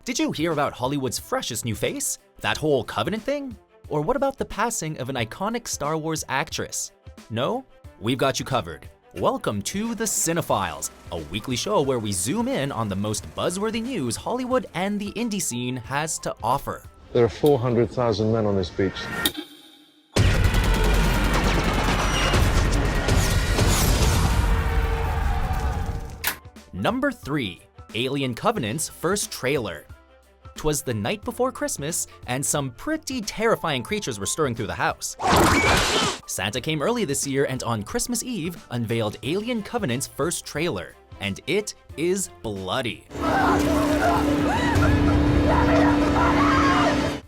Did you hear about Hollywood's freshest new face? That whole Covenant thing? Or what about the passing of an iconic Star Wars actress? No? We've got you covered. Welcome to the CineFiles, a weekly show where we zoom in on the most buzzworthy news Hollywood and the indie scene has to offer. There are 400,000 men on this beach. Number 3. Alien Covenant's first trailer. 'Twas the night before Christmas, and some pretty terrifying creatures were stirring through the house. Santa came early this year and on Christmas Eve unveiled Alien Covenant's first trailer, and it is bloody.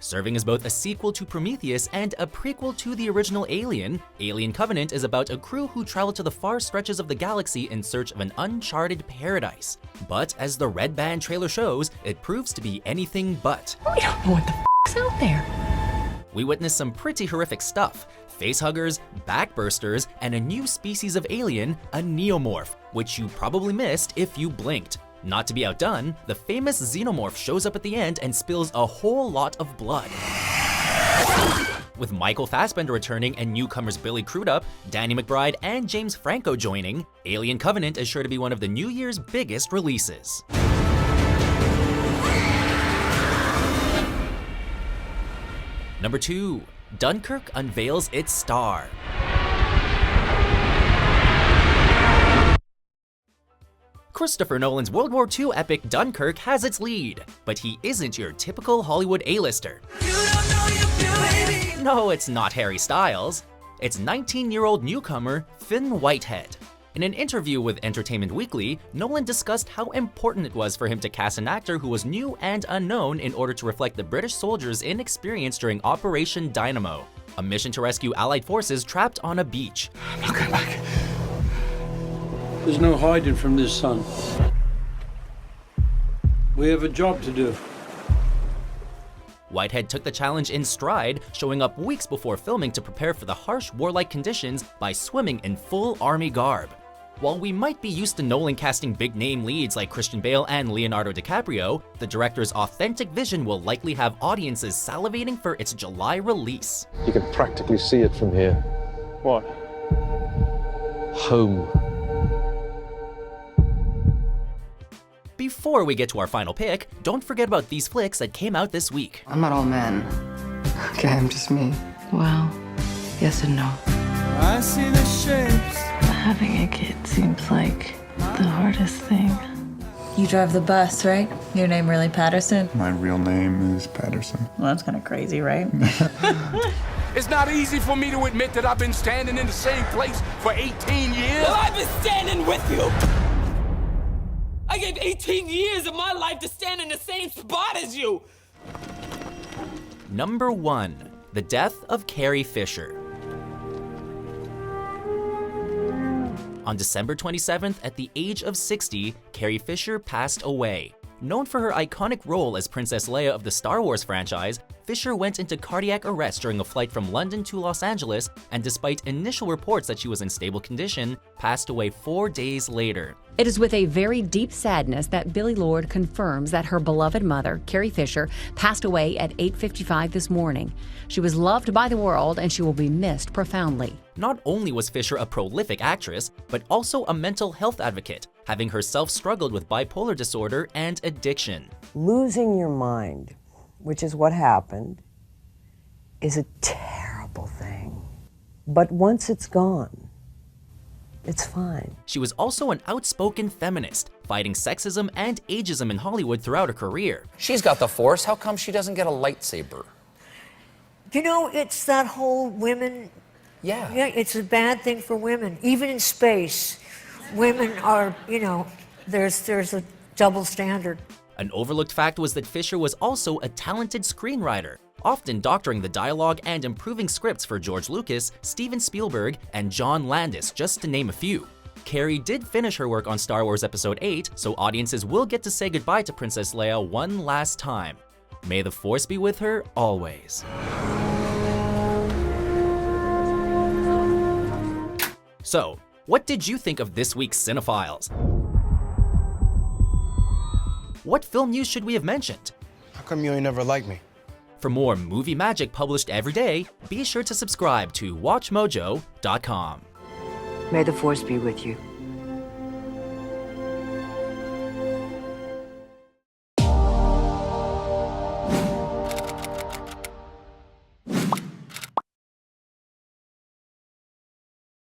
Serving as both a sequel to Prometheus and a prequel to the original Alien, Alien Covenant is about a crew who travel to the far stretches of the galaxy in search of an uncharted paradise. But as the Red Band trailer shows, it proves to be anything but. We don't know what the f***'s out there. We witnessed some pretty horrific stuff: facehuggers, backbursters, and a new species of alien, a neomorph, which you probably missed if you blinked. Not to be outdone, the famous xenomorph shows up at the end and spills a whole lot of blood. With Michael Fassbender returning and newcomers Billy Crudup, Danny McBride, and James Franco joining, Alien Covenant is sure to be one of the New Year's biggest releases. Number 2. Dunkirk unveils its star. Christopher Nolan's World War II epic Dunkirk has its lead, but he isn't your typical Hollywood A-lister. No, it's not Harry Styles. It's 19-year-old newcomer Finn Whitehead. In an interview with Entertainment Weekly, Nolan discussed how important it was for him to cast an actor who was new and unknown in order to reflect the British soldiers' inexperience during Operation Dynamo, a mission to rescue Allied forces trapped on a beach. I'm not going back. There's no hiding from this, son. We have a job to do. Whitehead took the challenge in stride, showing up weeks before filming to prepare for the harsh warlike conditions by swimming in full army garb. While we might be used to Nolan casting big-name leads like Christian Bale and Leonardo DiCaprio, the director's authentic vision will likely have audiences salivating for its July release. You can practically see it from here. What? Home. Before we get to our final pick, don't forget about these flicks that came out this week. I'm not all men. Okay, I'm just me. Well, yes and no. I see the shapes. Having a kid seems like the hardest thing. You drive the bus, right? Your name really Patterson? My real name is Patterson. Well, that's kind of crazy, right? It's not easy for me to admit that I've been standing in the same place for 18 years. Well, I've been standing with you. I gave 18 years of my life to stand in the same spot as you. Number 1. The death of Carrie Fisher. On December 27th, at the age of 60, Carrie Fisher passed away. Known for her iconic role as Princess Leia of the Star Wars franchise, Fisher went into cardiac arrest during a flight from London to Los Angeles, and despite initial reports that she was in stable condition, passed away 4 days later. It is with a very deep sadness that Billie Lourd confirms that her beloved mother, Carrie Fisher, passed away at 8:55 this morning. She was loved by the world, and she will be missed profoundly. Not only was Fisher a prolific actress, but also a mental health advocate, having herself struggled with bipolar disorder and addiction. Losing your mind, which is what happened, is a terrible thing. But once it's gone, it's fine. She was also an outspoken feminist, fighting sexism and ageism in Hollywood throughout her career. She's got the Force. How come she doesn't get a lightsaber? You know, it's that whole women... Yeah, it's a bad thing for women. Even in space, women are, there's a double standard. An overlooked fact was that Fisher was also a talented screenwriter, often doctoring the dialogue and improving scripts for George Lucas, Steven Spielberg, and John Landis, just to name a few. Carrie did finish her work on Star Wars Episode 8, so audiences will get to say goodbye to Princess Leia one last time. May the Force be with her always. So, what did you think of this week's CineFiles? What film news should we have mentioned? come you ain't never liked me? For more movie magic published every day, be sure to subscribe to WatchMojo.com. May the Force be with you.